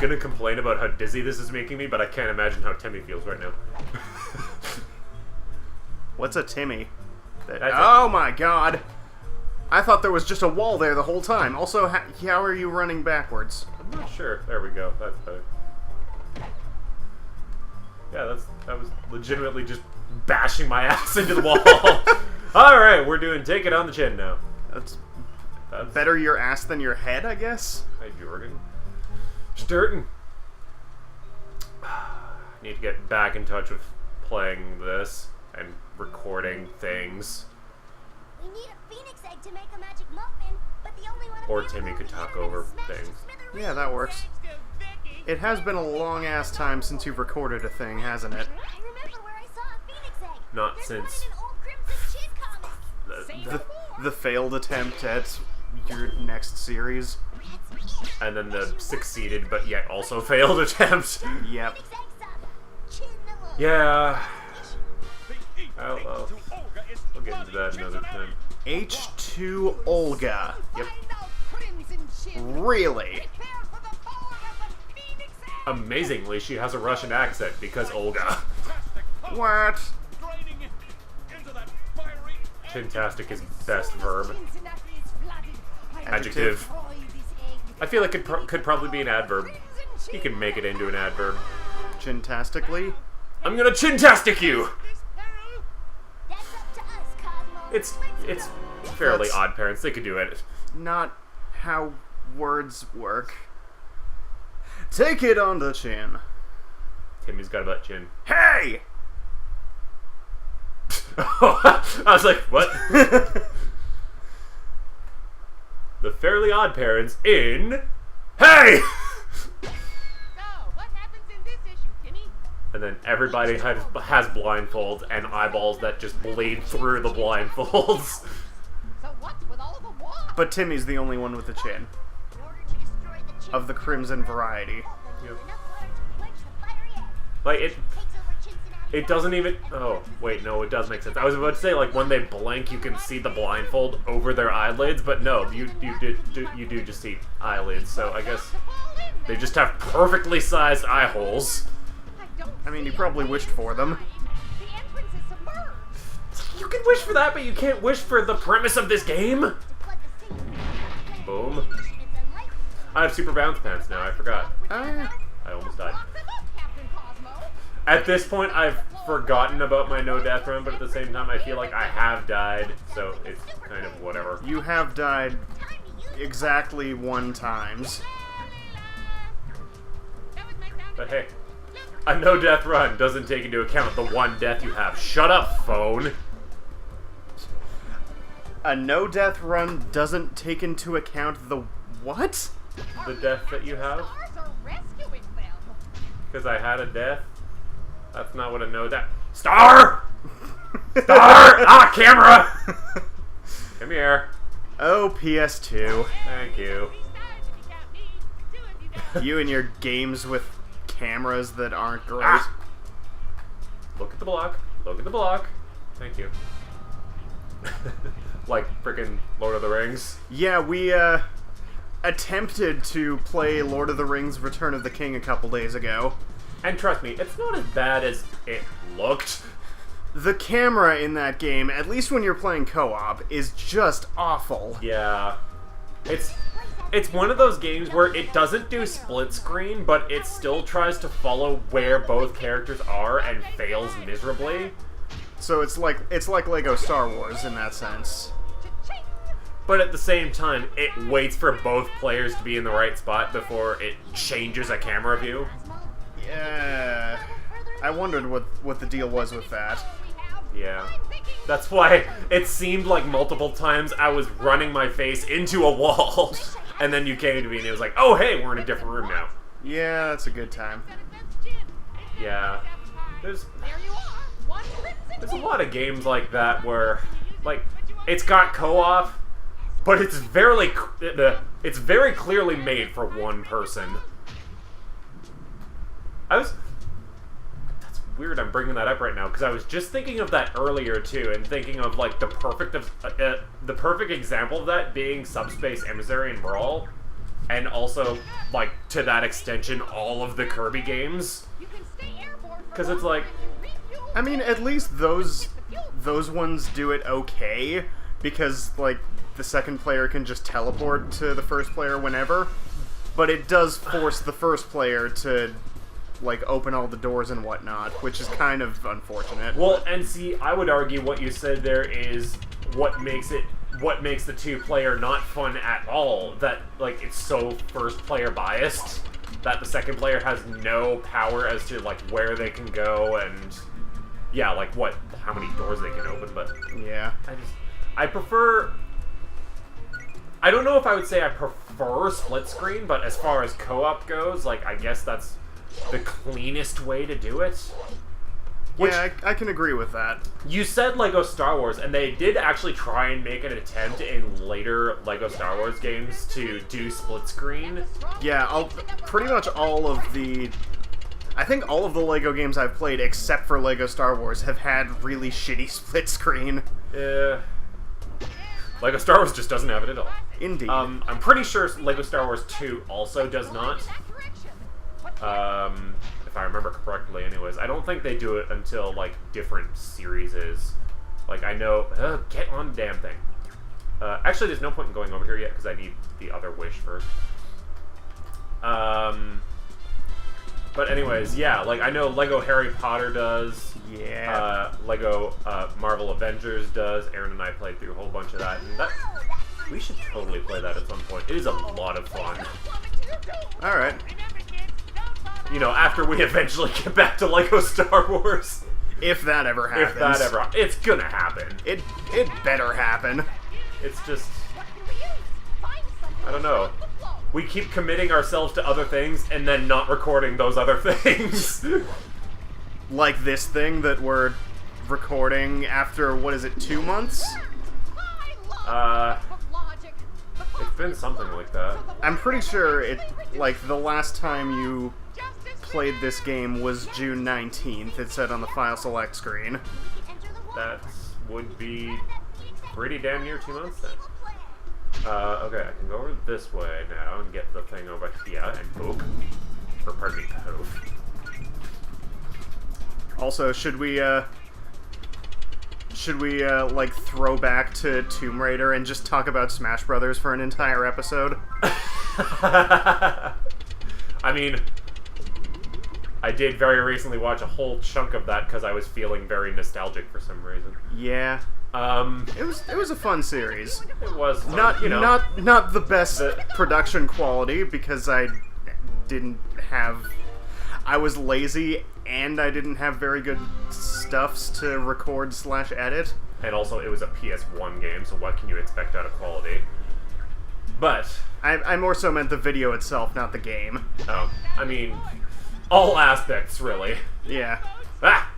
gonna complain about how dizzy this is making me, but I can't imagine how Timmy feels right now. What's a Timmy? Oh my god! I thought there was just a wall there the whole time. Also, how are you running backwards? I'm not sure. There we go. That's better. Yeah, that was legitimately just bashing my ass into the wall. Alright, we're doing Take It on the Chin now. That's better your ass than your head, I guess? Hi, Jordan. Sturton. Need to get back in touch with playing this and recording things. We need a phoenix egg to make a magic muffin, but the only one Or Timmy could talk over things. Yeah, that works. It has been a long-ass time since you've recorded a thing, hasn't it? I remember where I saw a phoenix egg. Not There's since one in an old Crimson Chin comic. The failed attempt at your next series. and then the succeeded but yet also failed attempt. Yep. Yeah. I'll get into that another time. H2 Olga. Yep. Really? Amazingly, she has a Russian accent because Olga. What? Chintastic is best verb. Adjective. I feel like it could probably be an adverb. You can make it into an adverb. Chintastically? I'm gonna chintastic you! It's fairly odd parents. They could do it. Not how words work. Take it on the chin. Timmy's got a butt chin. Hey! I was like, what? The Fairly Odd Parents in... Hey! So, what happens in this issue, Timmy? And then everybody has blindfolds and eyeballs that just bleed through the blindfolds. So what's with all the war? But Timmy's the only one with the chin. Of the crimson variety. Yep. Like, it doesn't even... Oh, wait, no, it does make sense. I was about to say, like, when they blink, you can see the blindfold over their eyelids, but no, you do just see eyelids, so I guess they just have perfectly sized eye holes. I mean, you probably wished for them. The entrance is submerged. You can wish for that, but you can't wish for the premise of this game. Boom. I have super bounce pants now, I forgot. I almost died. Captain Cosmo. At this point, I've forgotten about my no death run, but at the same time, I feel like I have died, so it's kind of whatever. You have died exactly 1 time. But hey, a no death run doesn't take into account the 1 death you have. Shut up, phone! A no-death run doesn't take into account the what? The death that you have? Stars are rescuing them. Because I had a death? That's not what a no death... Star! Star! Ah, camera! Come here. Oh, PS2. Thank you. You and your games with cameras that aren't great. Ah. Look at the block. Look at the block. Thank you. Like frickin' Lord of the Rings. Yeah, we, attempted to play Lord of the Rings Return of the King a couple days ago. And trust me, it's not as bad as it looked. The camera in that game, at least when you're playing co-op, is just awful. Yeah. It's one of those games where it doesn't do split screen, but it still tries to follow where both characters are and fails miserably. So it's like Lego Star Wars in that sense. But at the same time, it waits for both players to be in the right spot before it changes a camera view. Yeah, I wondered what the deal was with that. Yeah. That's why it seemed like multiple times I was running my face into a wall, and then you came to me and it was like, oh hey, we're in a different room now. Yeah, that's a good time. Yeah. There's a lot of games like that where, like, it's got co-op, but it's very clearly made for one person. That's weird I'm bringing that up right now, because I was just thinking of that earlier too, and thinking of, like, the perfect example of that being Subspace Emissary and Brawl. and also, like, to that extension, all of the Kirby games. Because it's like... I mean, at least those ones do it okay, because, like, the second player can just teleport to the first player whenever, but it does force the first player to, like, open all the doors and whatnot, which is kind of unfortunate. Well, and see, I would argue what you said there is what makes the two-player not fun at all, that, like, it's so first-player biased, that the second player has no power as to, like, where they can go, and, yeah, like, how many doors they can open, but... Yeah. I prefer... I don't know if I would say I prefer split screen, but as far as co-op goes, like, I guess that's the cleanest way to do it. Which, yeah, I can agree with that. You said Lego Star Wars, and they did actually try and make an attempt in later Lego Star Wars games to do split screen. Yeah, pretty much all of the... I think all of the Lego games I've played, except for Lego Star Wars, have had really shitty split screen. Lego Star Wars just doesn't have it at all. Indeed. I'm pretty sure Lego Star Wars 2 also does not. If I remember correctly, anyways. I don't think they do it until, like, different series. Like, I know... get on the damn thing. Actually, there's no point in going over here yet, because I need the other wish first. But anyways, yeah, like, I know Lego Harry Potter does. Yeah. Lego Marvel Avengers does. Aaron and I played through a whole bunch of that, and we should totally play that at some point. It is a lot of fun. Alright. You know, after we eventually get back to Lego Star Wars. If that ever happens. If that ever... It's gonna happen. It better happen. It's just... I don't know. We keep committing ourselves to other things and then not recording those other things. Like this thing that we're recording after, what is it, 2 months? It's been something like that. I'm pretty sure like, the last time you played this game was June 19th, it said on the file select screen. That would be pretty damn near 2 months then. Okay, I can go over this way now and get the thing over here and poke. Or pardon me, poof. Also, should we like, throw back to Tomb Raider and just talk about Smash Brothers for an entire episode? I mean, I did very recently watch a whole chunk of that because I was feeling very nostalgic for some reason. Yeah. It was a fun series. It was fun, not, you know. not the best production quality, because I was lazy and I didn't have very good stuffs to record / edit. And also, it was a PS1 game, so what can you expect out of quality? But... I more so meant the video itself, not the game. Oh, I mean, all aspects, really. Yeah. Ah!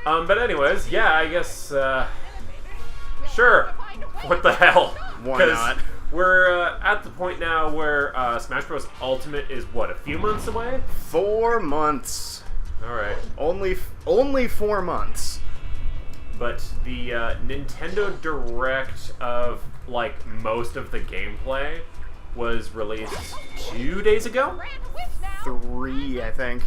But anyways, yeah, I guess, sure. What the hell? Why not? We're at the point now where Smash Bros. Ultimate is, what, a few months away? 4 months. Alright. Only 4 months. But the Nintendo Direct of, like, most of the gameplay was released 2 days ago? 3, I think.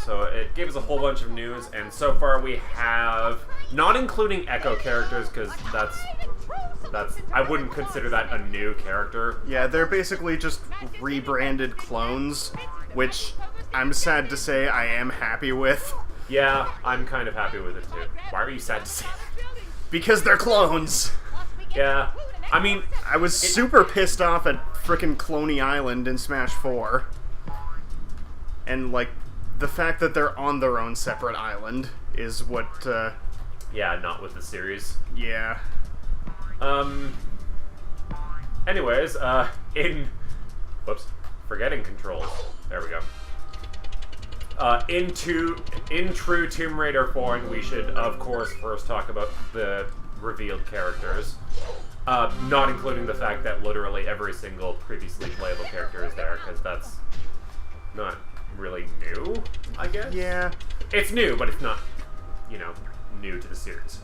So it gave us a whole bunch of news, and so far we have, not including Echo characters, because that's I wouldn't consider that a new character. Yeah, they're basically just rebranded clones, which I'm sad to say I am happy with. Yeah, I'm kind of happy with it too. Why are you sad to say that? Because they're clones! Yeah, I mean... I was super pissed off at frickin' Cloney Island in Smash 4. And, like, the fact that they're on their own separate island is what, Yeah, not with the series. Yeah. Anyways, whoops, forgetting controls. There we go. In true Tomb Raider form, we should, of course, first talk about the revealed characters. Not including the fact that literally every single previously playable character is there, because that's not really new, I guess? Yeah. It's new, but it's not, you know, new to the series.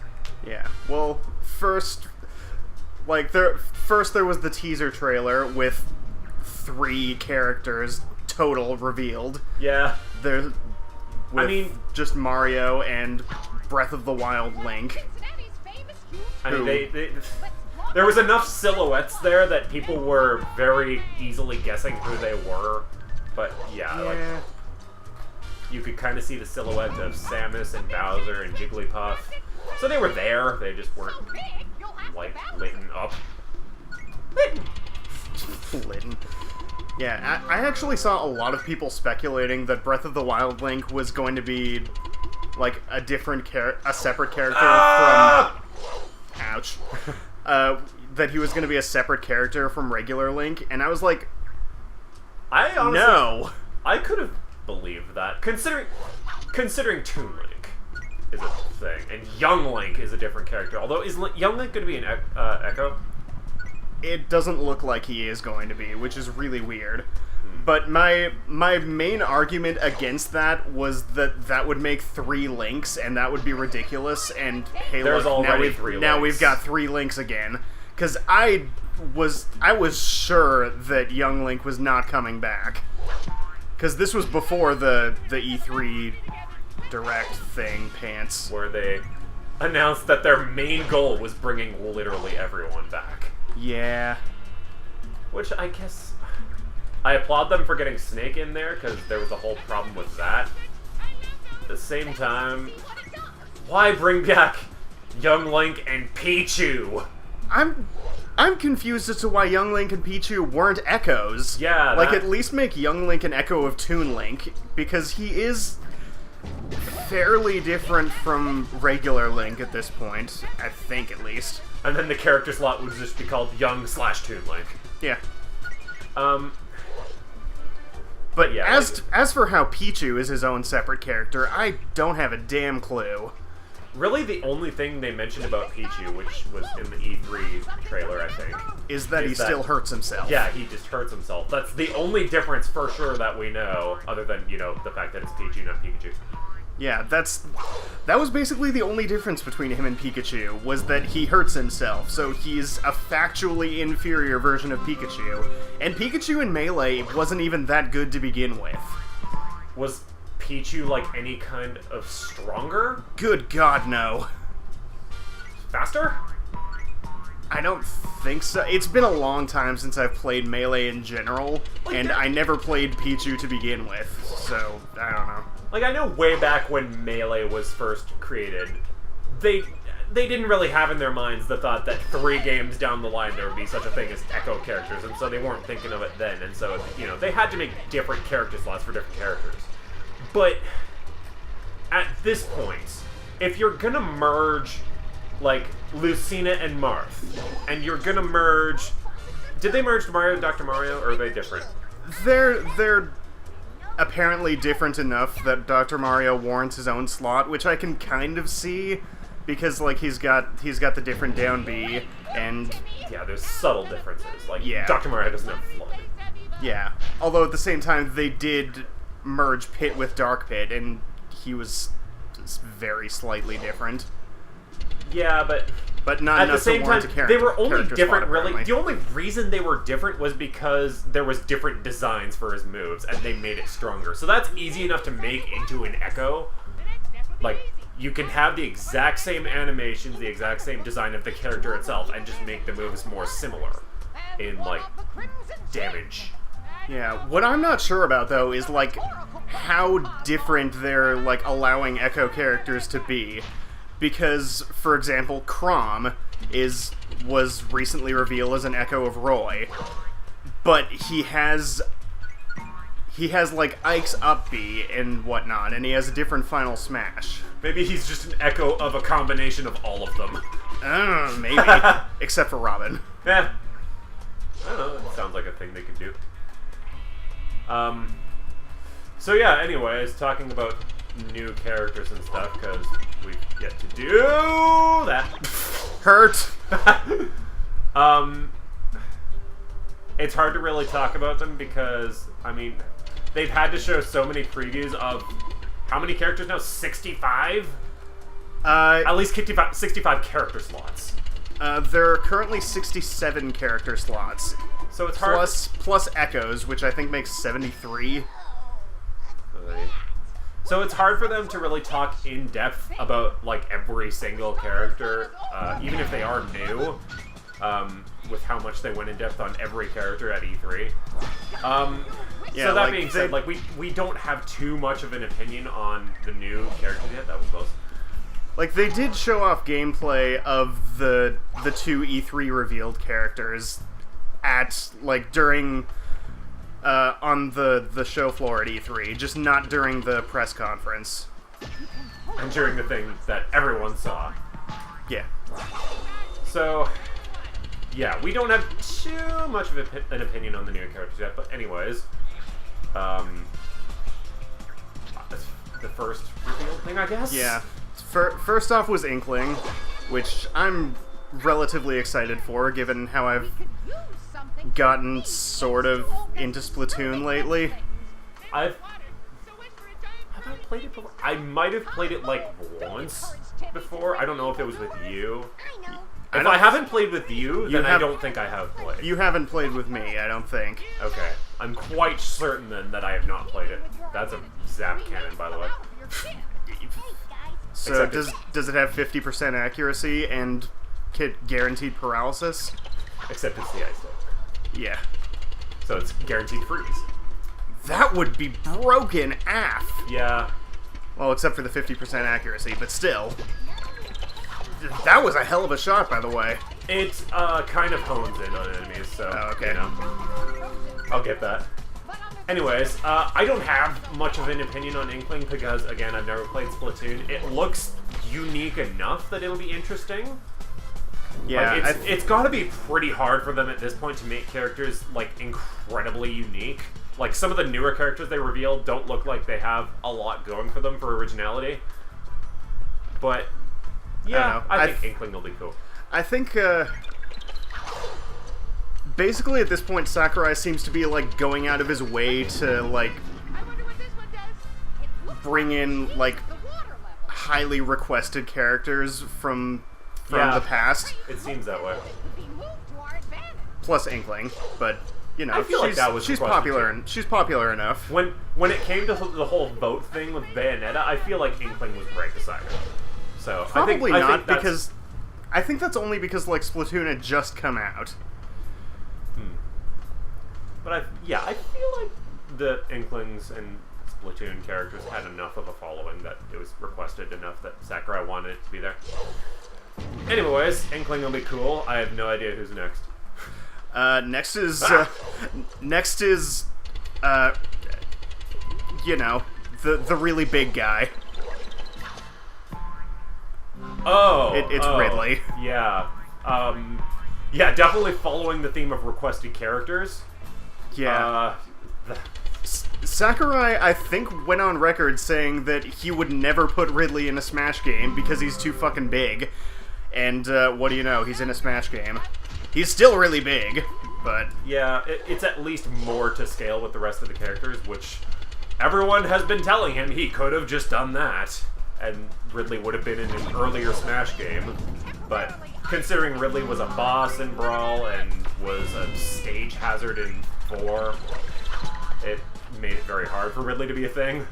Yeah. Well, first there was the teaser trailer with 3 characters total revealed. Yeah. There, with I mean, just Mario and Breath of the Wild Link. Cincinnati's famous huge I mean, Who? there was enough silhouettes there that people were very easily guessing who they were. But yeah, like you could kind of see the silhouette of Samus and Bowser and Jigglypuff. So they were there. They just weren't big, you'll have like to balance lit up. Flitting. Yeah, I actually saw a lot of people speculating that Breath of the Wild Link was going to be like a separate character Ah! from. Ouch. That he was going to be a separate character from regular Link, and I was like, I honestly, no. I could have believed that, considering Toon Link is a thing, and Young Link is a different character. Although, is Young Link going to be an Echo? It doesn't look like he is going to be, which is really weird. But my main argument against that was that would make 3 Links, and that would be ridiculous. And hey, There's look, already 3 now Links. we've got 3 Links again. Because I was sure that Young Link was not coming back. Because this was before the E3 Direct thing, pants. Where they announced that their main goal was bringing literally everyone back. Yeah. Which I guess I applaud them for getting Snake in there because there was a whole problem with that. At the same time, why bring back Young Link and Pichu? I'm confused as to why Young Link and Pichu weren't echoes. Yeah, like that- at least make Young Link an echo of Toon Link, because he is fairly different from regular Link at this point, I think at least. And then the character slot would just be called Young/Toon Link. Yeah. But yeah, As for how Pichu is his own separate character, I don't have a damn clue. really the only thing they mentioned about Pichu, which was in the E3 trailer, I think, Is that he still hurts himself. Yeah, he just hurts himself. That's the only difference for sure that we know, other than, you know, the fact that it's Pichu, not Pikachu. Yeah, that was basically the only difference between him and Pikachu, was that he hurts himself, so he's a factually inferior version of Pikachu. And Pikachu in Melee wasn't even that good to begin with. Was Pichu, like, any kind of stronger? Good God, no. Faster? I don't think so. It's been a long time since I've played Melee in general, Like and that- I never played Pichu to begin with, so I don't know. Like, I know way back when Melee was first created, they didn't really have in their minds the thought that 3 games down the line there would be such a thing as echo characters, and so they weren't thinking of it then, and so, you know, they had to make different character slots for different characters. But at this point, if you're gonna merge, like, Lucina and Marth, and you're gonna merge... Did they merge Mario and Dr. Mario, or are they different? They're apparently different enough that Dr. Mario warrants his own slot, which I can kind of see, because like he's got the different down B, and Yeah, there's subtle differences. Like, Yeah. Dr. Mario doesn't have Flood. yeah. Although at the same time they did merge Pit with Dark Pit, and he was just very slightly different, Yeah, but not at the enough same to time, warrant a they were only character different, slot, really. apparently. The only reason they were different was because there was different designs for his moves, and they made it stronger. So that's easy enough to make into an Echo. Like, you can have the exact same animations, the exact same design of the character itself, and just make the moves more similar in, like, damage. Yeah, what I'm not sure about, though, is, like, how different they're, like, allowing Echo characters to be. Because, for example, Chrom was recently revealed as an Echo of Roy. But he has, like, Ike's up B and whatnot, and he has a different Final Smash. Maybe he's just an echo of a combination of all of them. I don't know, maybe. Except for Robin. Yeah. I don't know, it sounds like a thing they could do. So yeah, anyways, talking about new characters and stuff, because we've yet to do that. Hurt! It's hard to really talk about them because, I mean, they've had to show so many previews of how many characters now? 65? At least 65 character slots. There are currently 67 character slots. So it's hard. plus Echoes, which I think makes 73. So it's hard for them to really talk in depth about like every single character, even if they are new, with how much they went in depth on every character at E3. Yeah, so that like, being said, like we don't have too much of an opinion on the new characters yet. That was close. Like, they did show off gameplay of the two E3 revealed characters at, like, during, on the show floor at E3, just not during the press conference. And during the thing that everyone saw. Yeah. So, yeah, we don't have too much of an opinion on the new characters yet, but anyways, the first revealed thing, I guess? Yeah. First off was Inkling, which I'm relatively excited for, given how I've gotten sort of into Splatoon lately. Have I played it before? I might have played it like once before. I don't know if it was with you. If I haven't played with you, then I don't think I have played. You haven't played with me, I don't think. Okay. I'm quite certain then that I have not played it. That's a zap cannon, by the way. So does it have 50% accuracy and guaranteed paralysis? Except it's the ice type. Yeah. So it's guaranteed freeze. That would be broken AF. Yeah. Well, except for the 50% accuracy, but still. That was a hell of a shot, by the way. It kind of hones in on enemies, so okay. You know, I'll get that. Anyways, I don't have much of an opinion on Inkling because, again, I've never played Splatoon. It looks unique enough that it'll be interesting. Yeah, like, it's got to be pretty hard for them at this point to make characters, like, incredibly unique. Like, some of the newer characters they revealed don't look like they have a lot going for them for originality. But, yeah, I think Inkling will be cool. I think, basically at this point, Sakurai seems to be, like, going out of his way to, like, bring in, like, highly requested characters from the past. It seems that way. Plus Inkling, but you know, I feel like that was she's popular and she's popular enough. When it came to the whole vote thing with Bayonetta, I feel like Inkling was right beside her. So probably I not think because I think that's only because like Splatoon had just come out. But I feel like the Inklings and Splatoon characters had enough of a following that it was requested enough that Sakurai wanted it to be there. Anyways, Inkling will be cool. I have no idea who's next. Next is you know, the really big guy. It's Ridley. Yeah. Yeah, definitely following the theme of requested characters. Yeah. Sakurai, I think, went on record saying that he would never put Ridley in a Smash game because he's too fucking big. And what do you know? He's in a Smash game. He's still really big, but... Yeah, it's at least more to scale with the rest of the characters, which everyone has been telling him he could have just done that, and Ridley would have been in an earlier Smash game. But considering Ridley was a boss in Brawl and was a stage hazard in 4, it made it very hard for Ridley to be a thing.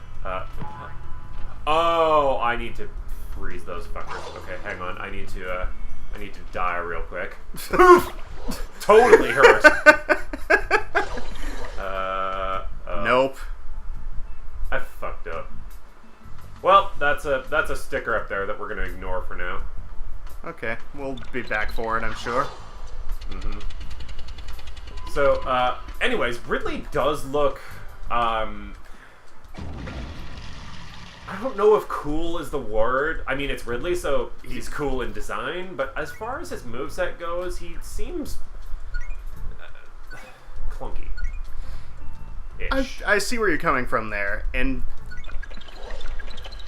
Oh, I need to freeze those fuckers. Okay, hang on. I need to die real quick. Totally hurt. Nope. I fucked up. Well, that's a sticker up there that we're gonna ignore for now. Okay, we'll be back for it, I'm sure. Mm-hmm. So, anyways, Ridley does look, I don't know if cool is the word. I mean, it's Ridley, so he's cool in design, but as far as his moveset goes, he seems clunky. I see where you're coming from there, and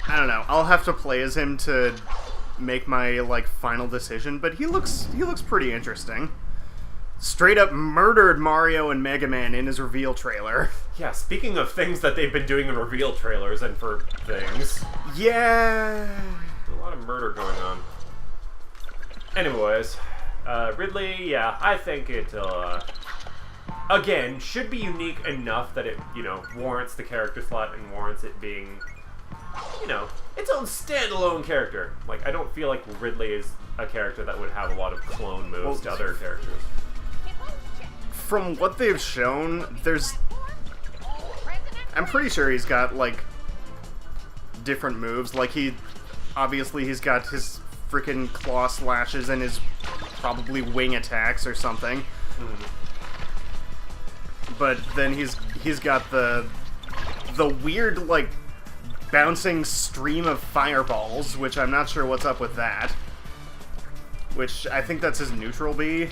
I don't know. I'll have to play as him to make my like final decision, but he looks pretty interesting. Straight up murdered Mario and Mega Man in his reveal trailer. Yeah, speaking of things that they've been doing in reveal trailers and for things. Yeah. A lot of murder going on. Anyways, Ridley, yeah, I think it'll again, should be unique enough that it, you know, warrants the character slot and warrants it being, you know, its own standalone character. Like, I don't feel like Ridley is a character that would have a lot of clone moves to other characters. From what they've shown, I'm pretty sure he's got, like, different moves. Like, obviously he's got his freaking claw slashes and his probably wing attacks or something. But then he's got the weird, like, bouncing stream of fireballs, which I'm not sure what's up with that. Which I think that's his neutral B.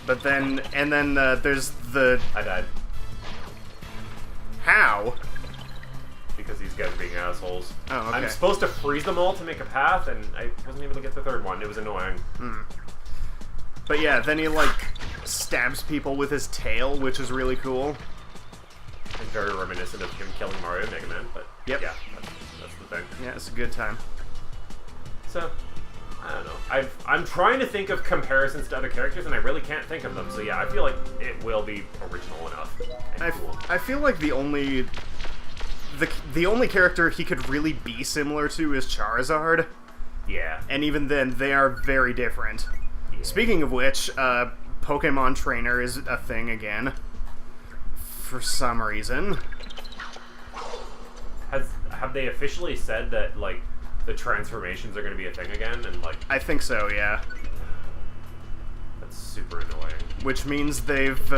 But then, there's the... I died. How? Because these guys are being assholes. Oh, okay. I'm supposed to freeze them all to make a path, and I wasn't able to get the third one. It was annoying. But yeah, then he, like, stabs people with his tail, which is really cool. And very reminiscent of him killing Mario and Mega Man, but Yep. yeah, that's the thing. Yeah, it's a good time. So, I don't know. I'm trying to think of comparisons to other characters, and I really can't think of them. So yeah, I feel like it will be original enough and cool. I feel like the only character he could really be similar to is Charizard, Yeah. and even then, they are very different. Yeah. Speaking of which, Pokemon Trainer is a thing again. For some reason. Have they officially said that, like, the transformations are going to be a thing again? And, like, I think so, yeah. that's super annoying. Which means they've,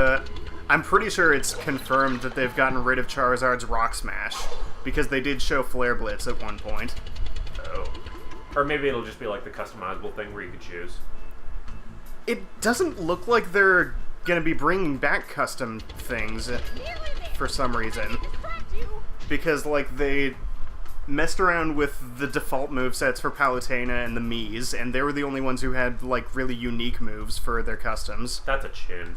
I'm pretty sure it's confirmed that they've gotten rid of Charizard's Rock Smash, because they did show Flare Blitz at one point. Oh. Or maybe it'll just be, like, the customizable thing where you could choose. It doesn't look like they're gonna be bringing back custom things for some reason. Because, like, they messed around with the default movesets for Palutena and the Miis, and they were the only ones who had, like, really unique moves for their customs. That's a chin.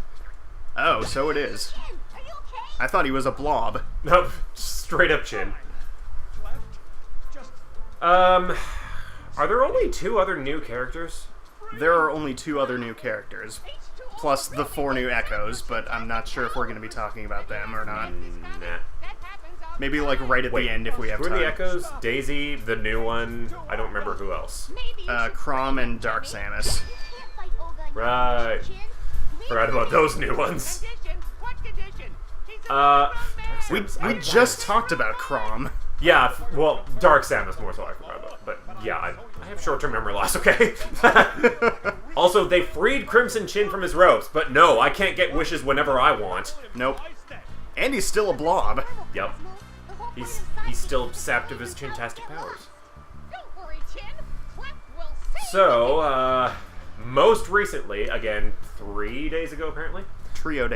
Oh, so it is. Are you okay? I thought he was a blob. Nope. Straight up chin. Are there only 2 other new characters? There are only 2 other new characters, plus the 4 new Echoes, but I'm not sure if we're going to be talking about them or not. Nah. Maybe, like, right at Wait, the end if we have Who are time. the Echoes? Daisy, the new one. I don't remember who else. Chrom and Dark Samus. Right. Forgot about those new ones. What condition? We just talked about Chrom. Yeah, well, Dark Samus more so I forgot about. But yeah, I have short-term memory loss, okay? Also, they freed Crimson Chin from his ropes, but no, I can't get wishes whenever I want. Nope. And he's still a blob. Yep. He's still sapped of his chintastic powers. Don't worry, Chin. Clef will save So, most recently, again, 3 days ago apparently, Trio.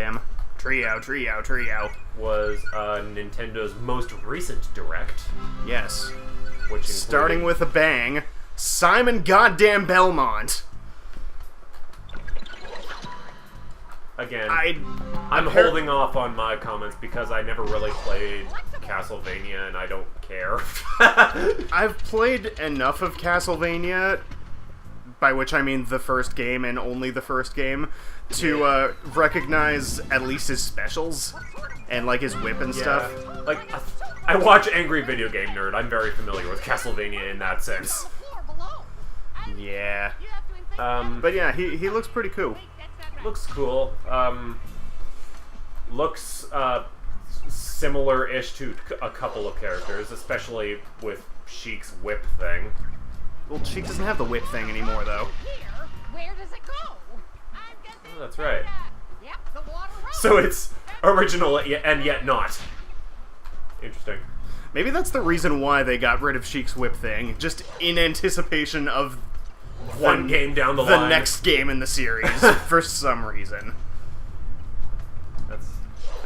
was Nintendo's most recent Direct, Yes. which included... Starting with a bang, Simon Goddamn Belmont. Again, I'm holding off on my comments because I never really played Castlevania and I don't care. I've played enough of Castlevania, by which I mean the first game and only the first game, to recognize at least his specials and, like, his whip and stuff. Like, I watch Angry Video Game Nerd. I'm very familiar with Castlevania in that sense. Yeah. But But yeah, he looks pretty cool. looks cool. Looks similar-ish to a couple of characters, especially with Sheik's whip thing. Well, Sheik doesn't have the whip thing anymore, though. Where does it go? Oh, that's right. Yep, the water runs. So it's original and yet not. Interesting. Maybe that's the reason why they got rid of Sheik's whip thing, just in anticipation of One game down the the line. next game in the series, for some reason. That's...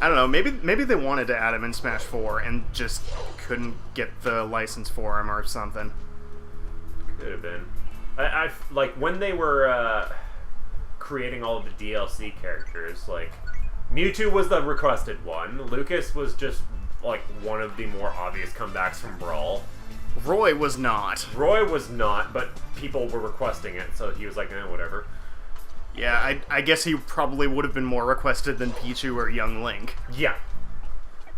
I don't know, maybe they wanted to add him in Smash 4 and just couldn't get the license for him or something. Could have been. I like when they were creating all of the DLC characters. Like Mewtwo was the requested one. Lucas was just like one of the more obvious comebacks from Brawl. Roy was not. Roy was not, but people were requesting it, so he was like, whatever. Yeah, I guess he probably would have been more requested than Pichu or Young Link. Yeah.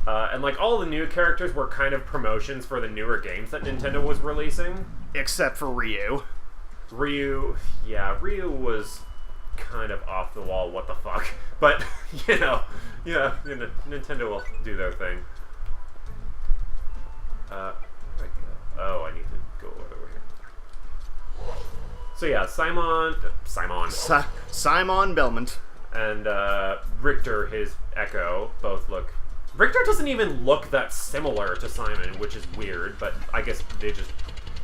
And like all the new characters were kind of promotions for the newer games that Nintendo was releasing. Except for Ryu. Ryu was kind of off the wall, what the fuck. But, Nintendo will do their thing. Where did I go? Oh, I need to go over here. So yeah, Simon Belmont. And Richter, his Echo, both look... Richter doesn't even look that similar to Simon, which is weird, but I guess they just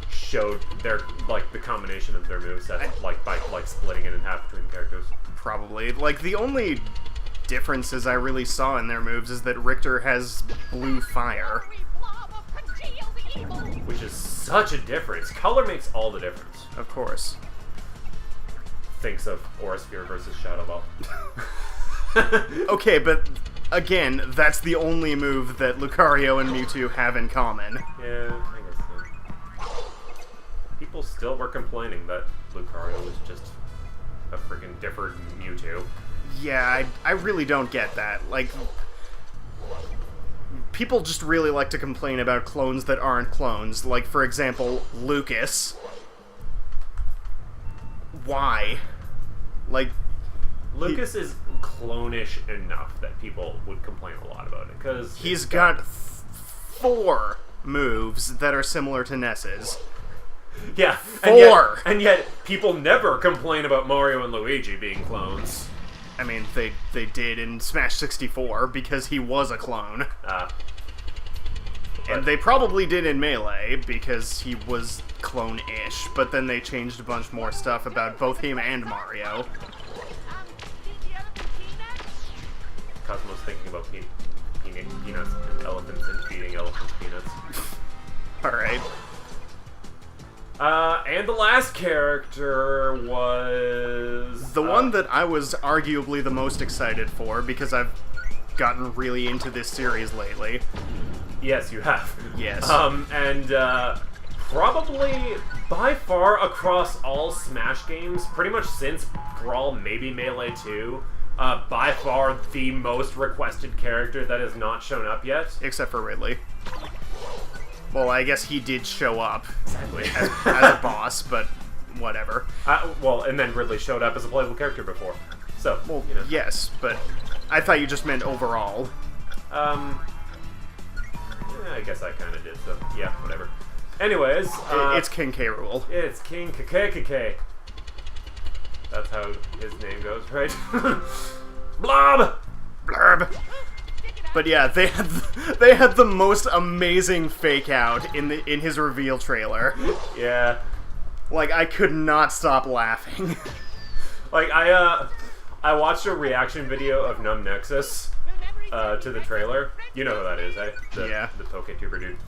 showed their, like, the combination of their movesets, like, by, like, splitting it in half between characters. Probably. Like, the only differences I really saw in their moves is that Richter has blue fire. Which is such a difference. Color makes all the difference. Of course. Thinks of Aurasphere versus Shadow Ball. Okay, but again, that's the only move that Lucario and Mewtwo have in common. Yeah, I guess so. People still were complaining that Lucario was just a freaking different Mewtwo. Yeah, I really don't get that. Like, people just really like to complain about clones that aren't clones. Like, for example, Lucas. Why? Like, Lucas is clone-ish enough that people would complain a lot about it, because he's got 4 moves that are similar to Ness's. Yeah, 4! And yet people never complain about Mario and Luigi being clones. I mean, they did in Smash 64 because he was a clone. And they probably did in Melee because he was clone-ish, but then they changed a bunch more stuff about both him and Mario. Cosmo's thinking about peanuts and elephants and feeding elephants peanuts. Alright. And the last character was... The one that I was arguably the most excited for, because I've gotten really into this series lately. Yes, you have. Yes. Probably by far across all Smash games, pretty much since Brawl, maybe Melee 2, by far the most requested character that has not shown up yet. Except for Ridley. Well, I guess he did show up Exactly. as a boss, but whatever. Well, and then Ridley showed up as a playable character before. So, Well, yes, but I thought you just meant overall. I guess I kind of did, so yeah, whatever. Anyways, It's King K. Rool. it's King KKKK. That's how his name goes, right? Blob! Blurb. But yeah, they had the most amazing fake out in his reveal trailer. Yeah. Like, I could not stop laughing. Like, I watched a reaction video of Numb Nexus to the trailer. You know who that is, eh? Yeah. The PokeTuber dude.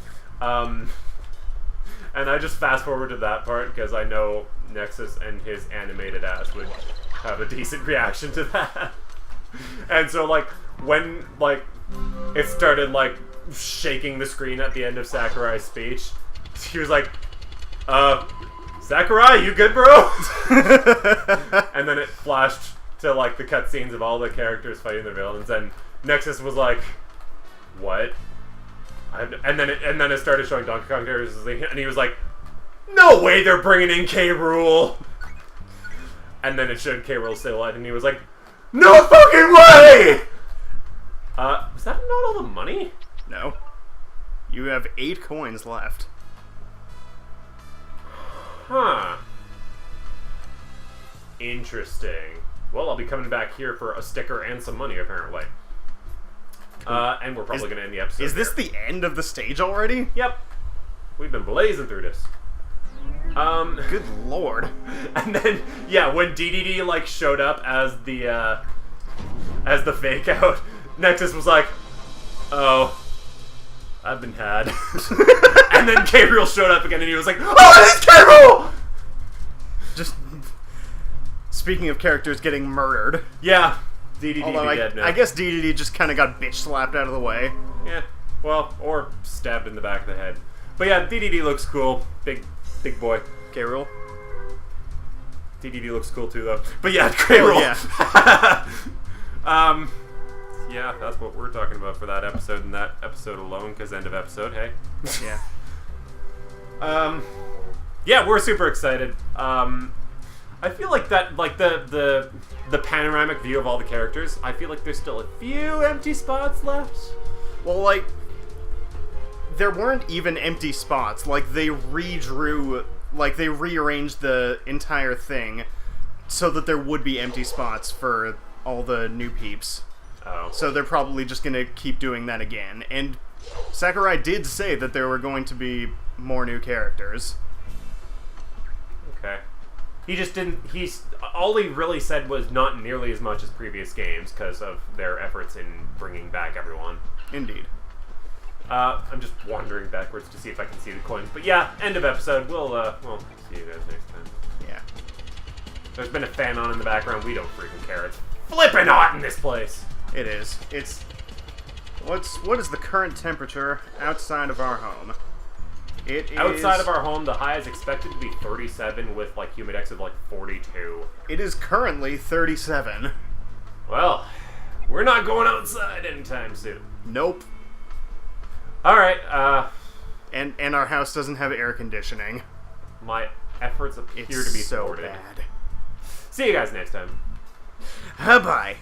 And I just fast forward to that part because I know Nexus and his animated ass would have a decent reaction to that. And so, like, when, like, it started, like, shaking the screen at the end of Sakurai's speech, he was like, Sakurai, you good, bro? And then it flashed to, like, the cutscenes of all the characters fighting their villains, and Nexus was like, what? And then it started showing Donkey Kong characters, and he was like, no way they're bringing in K. Rool! And then it showed K. Rool still alive, and he was like, no fucking way! Was that not all the money? No. You have 8 coins left. Huh. Interesting. Well, I'll be coming back here for a sticker and some money, apparently. And we're probably going to end the episode. Is this the end of the stage already? Yep. We've been blazing through this. Good lord. And then, yeah, when DDD, like, showed up as the fake out, Nexus was like, oh, I've been had. And then K. Rool showed up again, and he was like, oh, it is K. Rool! Just speaking of characters getting murdered. Yeah, DDD Although be dead now. I guess DDD just kind of got bitch slapped out of the way. Yeah, well, or stabbed in the back of the head. But yeah, DDD looks cool. Big boy. K. Rool. TDD looks cool too, though. But yeah, great roll. Yeah, that's what we're talking about for that episode and that episode alone, because end of episode, hey. Yeah. Yeah, we're super excited. I feel like that, like the panoramic view of all the characters, I feel like there's still a few empty spots left. Well, like, there weren't even empty spots. Like, they redrew, like, they rearranged the entire thing so that there would be empty spots for all the new peeps. Oh. So they're probably just gonna keep doing that again. And Sakurai did say that there were going to be more new characters. Okay. He just didn't, all he really said was not nearly as much as previous games because of their efforts in bringing back everyone. Indeed. I'm just wandering backwards to see if I can see the coins. But yeah, end of episode. We'll see you guys next time. Yeah. There's been a fan on in the background. We don't freaking care. It's flipping hot in this place. It is. It's... What is the current temperature outside of our home? It is... Outside of our home, the high is expected to be 37 with, like, humidex of, like, 42. It is currently 37. Well, we're not going outside anytime soon. Nope. Alright, And our house doesn't have air conditioning. my efforts appear It's to be so thwarted. bad. See you guys next time. Bye-bye.